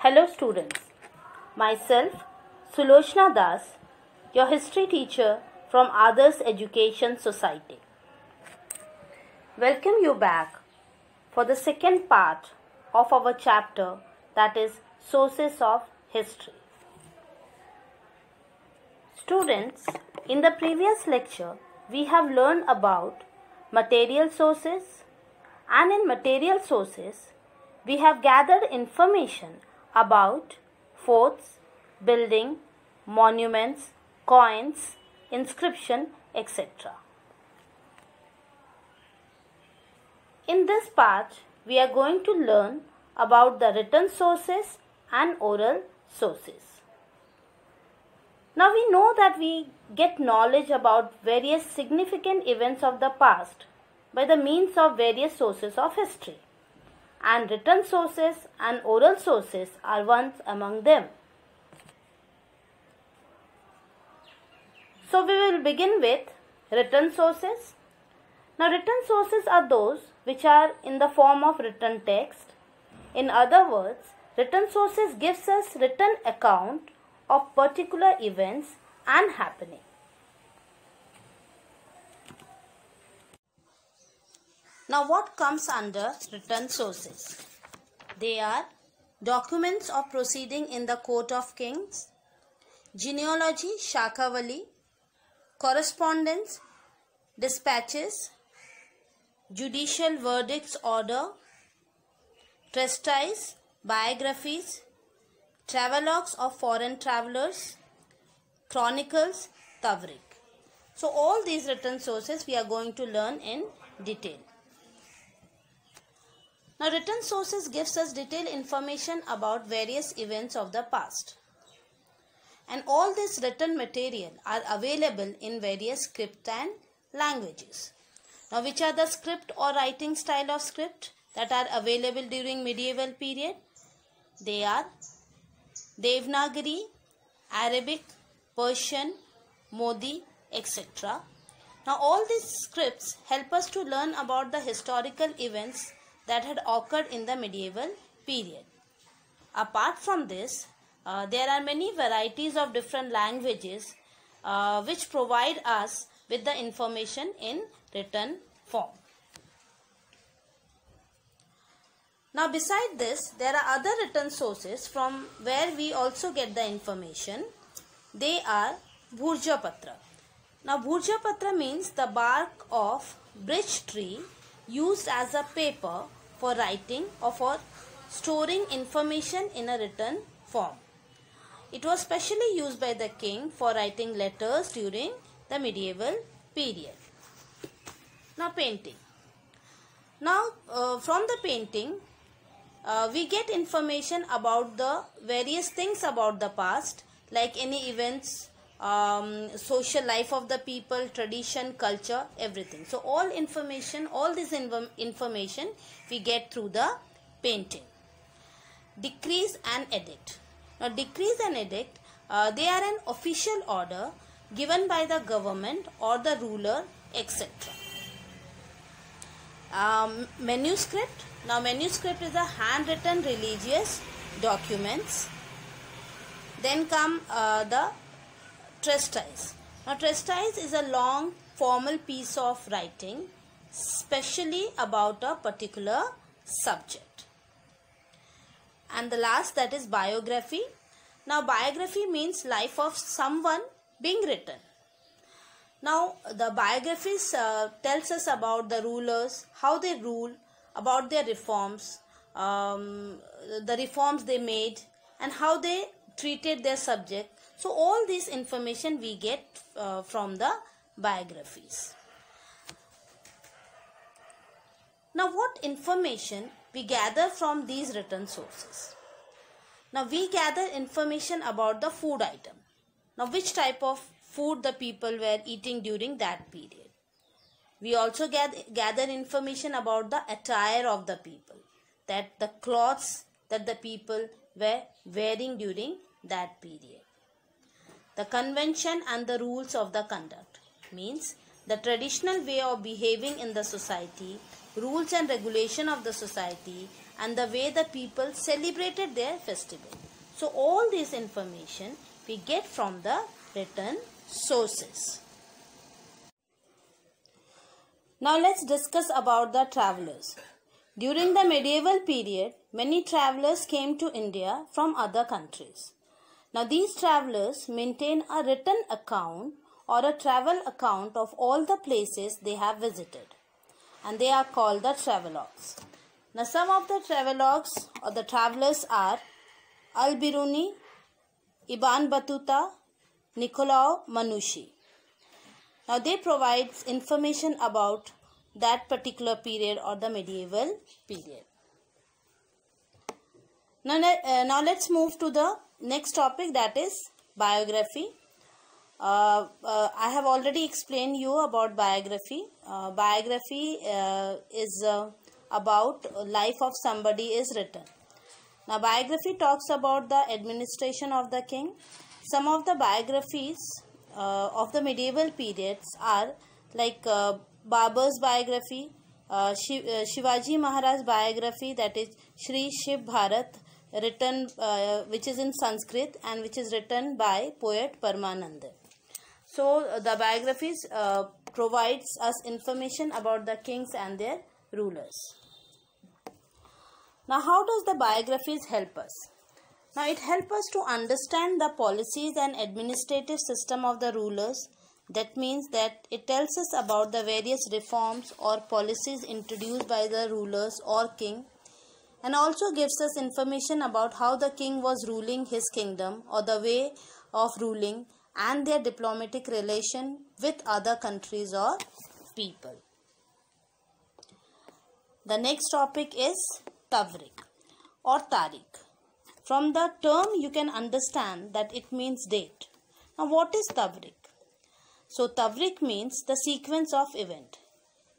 Hello students, myself Sulochana Das, your history teacher from Adarsh Education Society. Welcome you back for the second part of our chapter, that is Sources of History. Students, in the previous lecture we have learned about material sources, and in material sources we have gathered information about forts, building, monuments, coins, inscription, etc. In this part, we are going to learn about the written sources and oral sources. Now we know that we get knowledge about various significant events of the past by the means of various sources of history, and written sources and oral sources are ones among them. So we will begin with written sources. Now written sources are those which are in the form of written text. In other words, written sources gives us written account of particular events and happening. Now what comes under written sources? They are documents of proceeding in the court of kings, genealogy, Shakhavali, correspondence, dispatches, judicial verdicts order, treatise, biographies, travelogues of foreign travelers, chronicles, Tavrik. So all these written sources we are going to learn in detail. Now written sources gives us detailed information about various events of the past. And all this written material are available in various script and languages. Now which are the script or writing style of script that are available during medieval period? They are Devanagari, Arabic, Persian, Modi, etc. Now all these scripts help us to learn about the historical events that had occurred in the medieval period. Apart from this, there are many varieties of different languages which provide us with the information in written form. Now beside this, there are other written sources from where we also get the information. They are Bhurjapatra. Now Bhurjapatra means the bark of birch tree used as a paper for writing or for storing information in a written form. It was specially used by the king for writing letters during the medieval period. Now painting. Now from the painting we get information about the various things about the past, like any events, social life of the people, tradition, culture, everything. So all information, all this information we get through the painting. Decrees and edict. Now decrees and edict, they are an official order given by the government or the ruler, etc. Manuscript. Now manuscript is a handwritten religious documents. Then come the treatise. Now treatise is a long formal piece of writing specially about a particular subject. And the last, that is biography. Now biography means life of someone being written. Now the biographies tells us about the rulers, how they rule, about their reforms, the reforms they made, and how they treated their subject. So all this information we get from the biographies. Now what information we gather from these written sources? Now we gather information about the food item. Now which type of food the people were eating during that period. We also gather information about the attire of the people, that the clothes that the people were wearing during that period. The convention and the rules of the conduct means the traditional way of behaving in the society rules and regulation of the society, and the way the people celebrated their festival. So all this information we get from the written sources. Now let's discuss about the travelers. During the medieval period, many travelers came to India from other countries. Now these travelers maintain a written account or a travel account of all the places they have visited, and they are called the travelogues. Now some of the travelogues or the travelers are Al-Biruni, Ibn Battuta, Nicolau Manusci. Now they provide information about that particular period or the medieval period. Now let's move to the next topic, that is biography. I have already explained you about biography. Biography is about life of somebody is written. Now biography talks about the administration of the king. Some of the biographies of the medieval periods are like Babur's biography, Shivaji Maharaj's biography, that is Shri Shiv Bharat, written which is in Sanskrit and which is written by poet Paramanand. So the biographies provides us information about the kings and their rulers. Now how does the biographies help us? Now it helps us to understand the policies and administrative system of the rulers. That means that it tells us about the various reforms or policies introduced by the rulers or king, and also gives us information about how the king was ruling his kingdom or the way of ruling and their diplomatic relation with other countries or people. The next topic is Tavrik or Tariq. From the term you can understand that it means date. Now what is Tavrik? So Tavrik means the sequence of event.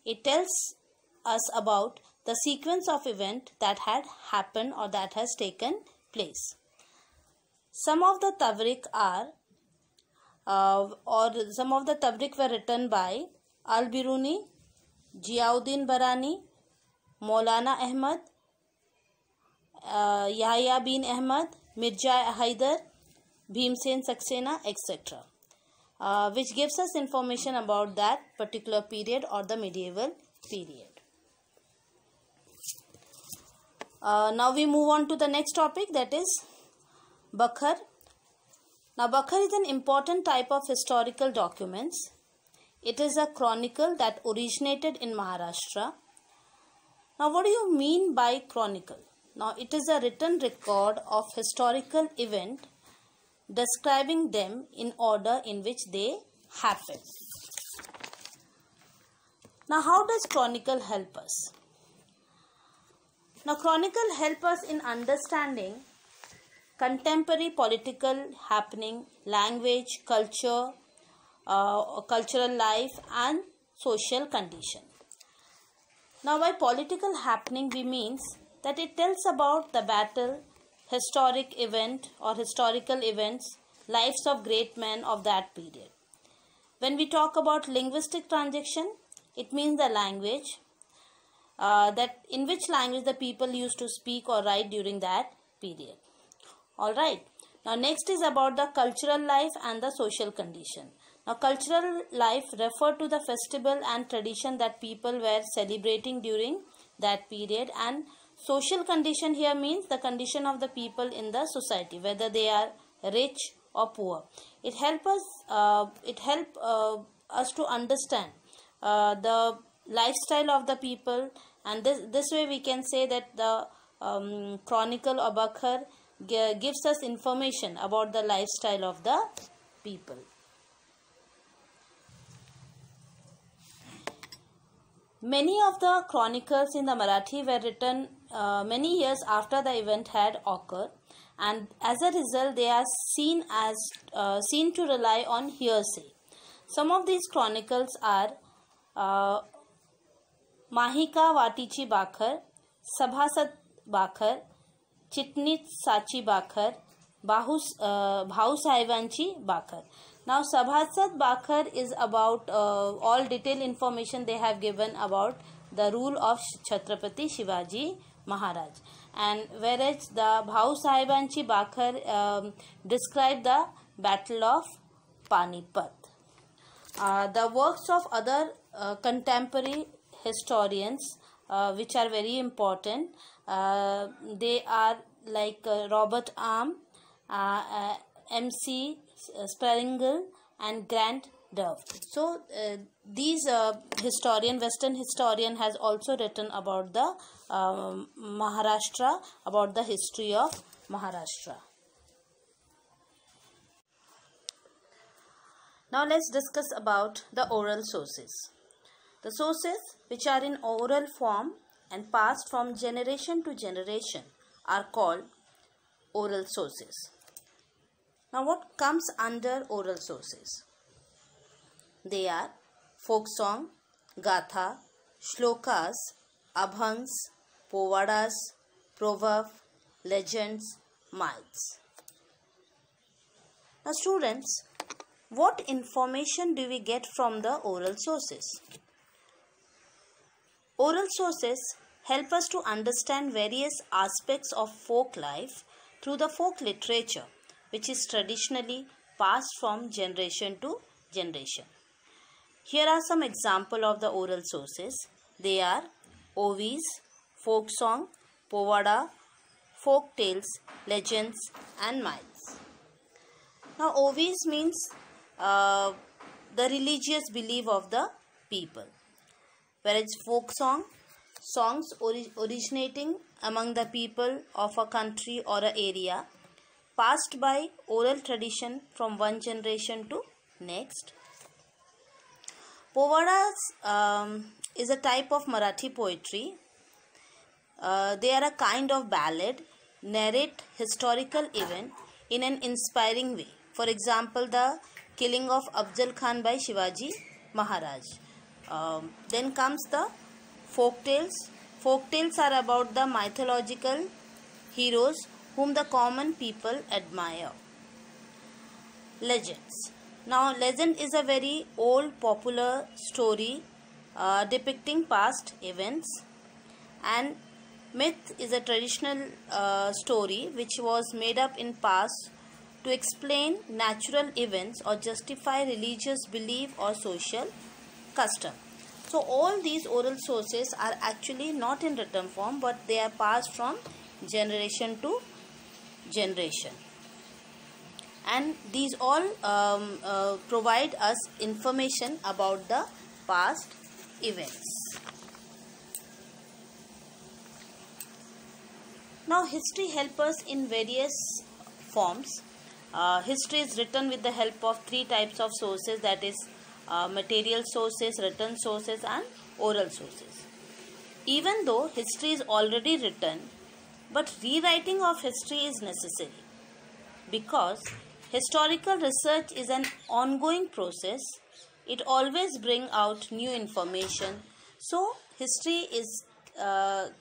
It tells us about the sequence of event that had happened or that has taken place. Some of the Tavrik are some of the Tavrik were written by Al-Biruni, Ziauddin Barani, Maulana Ahmad, Yahya bin Ahmad, Mirza Haider, Bhimsen Saxena, etc. Which gives us information about that particular period or the medieval period. Now we move on to the next topic, that is Bakhar. Now Bakhar is an important type of historical documents. It is a chronicle that originated in Maharashtra. Now what do you mean by chronicle? Now it is a written record of historical event describing them in order in which they happened. Now how does chronicle help us? Now chronicle help us in understanding contemporary political happening, language, culture, cultural life and social condition. Now by political happening we means that it tells about the battle, historic event or historical events, lives of great men of that period. When we talk about linguistic transaction, it means the language, that in which language the people used to speak or write during that period. Alright. Now next is about the cultural life and the social condition. Now cultural life refer to the festival and tradition that people were celebrating during that period, and social condition here means the condition of the people in the society, whether they are rich or poor. It help us to understand the lifestyle of the people, and this way we can say that the chronicle or Bakhar gives us information about the lifestyle of the people. Many of the chronicles in the Marathi were written many years after the event had occurred, and as a result they are seen to rely on hearsay. Some of these chronicles are Mahika Vatichi Bakhar, Sabhasat Bakhar, Chitnit Sachi Bakhar, Bhau Sahibanchi Bakhar. Now Sabhasat Bakhar is about all detailed information they have given about the rule of Chhatrapati Shivaji Maharaj. And whereas the Bhau Sahibanchi Bakhar described the Battle of Panipat. The works of other contemporary historians which are very important, they are like Robert Arm, M.C. Springer and Grant Dove. So these Western historian has also written about the Maharashtra, about the history of Maharashtra. Now let's discuss about the oral sources. The sources which are in oral form and passed from generation to generation are called oral sources. Now what comes under oral sources? They are folk song, gatha, shlokas, abhangs, povadas, proverb, legends, myths. Now students, what information do we get from the oral sources? Oral sources help us to understand various aspects of folk life through the folk literature, which is traditionally passed from generation to generation. Here are some examples of the oral sources. They are ovis, folk song, povada, folk tales, legends and myths. Now ovis means the religious belief of the people, whereas folk song, songs originating among the people of a country or an area, passed by oral tradition from one generation to next. Povadas is a type of Marathi poetry. They are a kind of ballad, narrate historical event in an inspiring way. For example, the killing of Afzal Khan by Shivaji Maharaj. Then comes the folk tales. Folk tales are about the mythological heroes whom the common people admire. Legends. Now, legend is a very old popular story depicting past events, and myth is a traditional story which was made up in past to explain natural events or justify religious belief or social custom. So all these oral sources are actually not in written form, but they are passed from generation to generation. And these all provide us information about the past events. Now history helps us in various forms. History is written with the help of three types of sources, that is material sources, written sources and oral sources. Even though history is already written, but rewriting of history is necessary because historical research is an ongoing process. It always brings out new information. So history is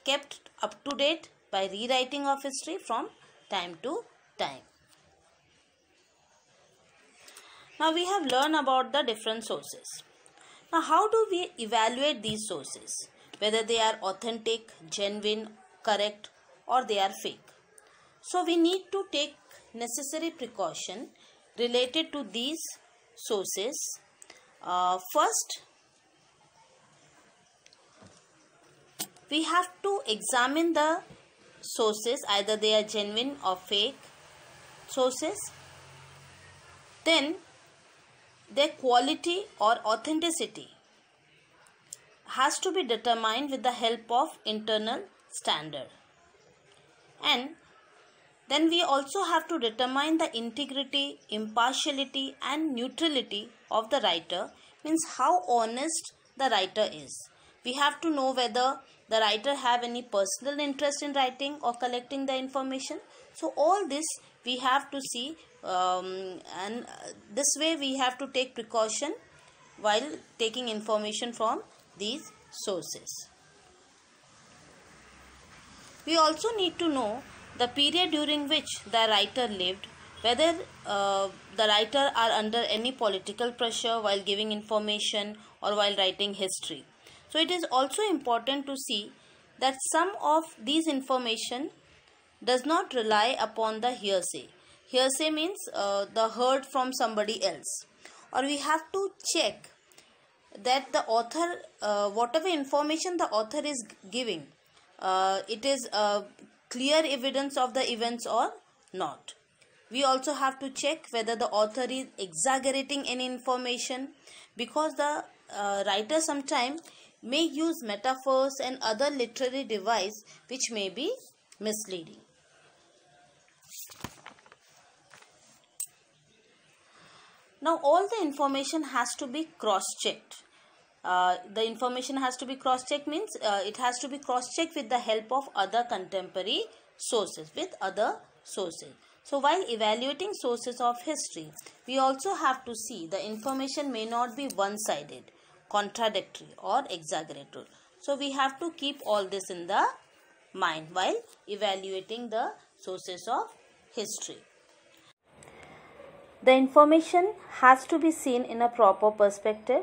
kept up to date by rewriting of history from time to time. Now we have learned about the different sources. Now how do we evaluate these sources? Whether they are authentic, genuine, correct or they are fake. So we need to take necessary precaution related to these sources. First, we have to examine the sources, either they are genuine or fake sources. Then their quality or authenticity has to be determined with the help of internal standard. And then we also have to determine the integrity, impartiality and neutrality of the writer, means how honest the writer is. We have to know whether the writer have any personal interest in writing or collecting the information. So all this we have to see, and this way we have to take precaution while taking information from these sources. We also need to know the period during which the writer lived, whether the writer are under any political pressure while giving information or while writing history. So it is also important to see that some of these information does not rely upon the hearsay. Hearsay means the heard from somebody else, or we have to check that the author, whatever information the author is giving, it is clear evidence of the events or not. We also have to check whether the author is exaggerating any information, because the writer sometimes may use metaphors and other literary device which may be misleading. Now all the information has to be cross-checked. The information has to be cross-checked means it has to be cross-checked with the help of other contemporary sources, with other sources. So while evaluating sources of history, we also have to see the information may not be one-sided, contradictory or exaggerated. So we have to keep all this in the mind while evaluating the sources of history. The information has to be seen in a proper perspective.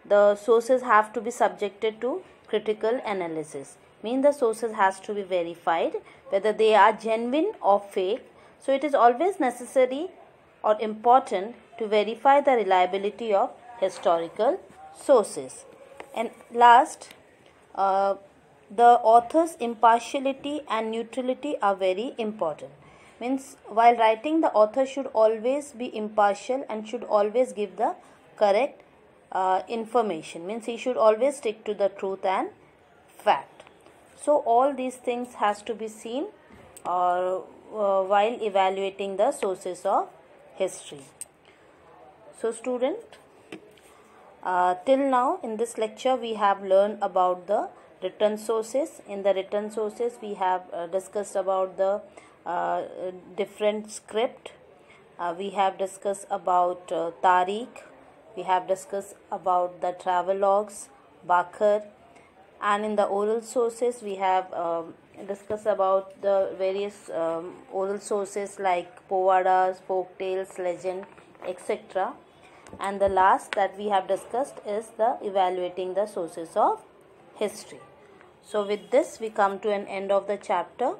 The sources have to be subjected to critical analysis. Means the sources has to be verified whether they are genuine or fake. So it is always necessary or important to verify the reliability of historical sources. And last, the author's impartiality and neutrality are very important. Means while writing, the author should always be impartial and should always give the correct information. Means he should always stick to the truth and fact. So all these things has to be seen while evaluating the sources of history. So student, till now in this lecture we have learned about the written sources. In the written sources we have discussed about the different script. We have discussed about Tariq. We have discussed about the travelogues, Bakar, and in the oral sources we have discussed about the various oral sources like povadas, folk tales, legend, etc. And the last that we have discussed is the evaluating the sources of history. So with this we come to an end of the chapter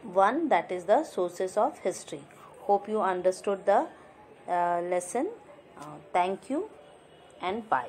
1, that is the sources of history. Hope you understood the lesson. Thank you and bye.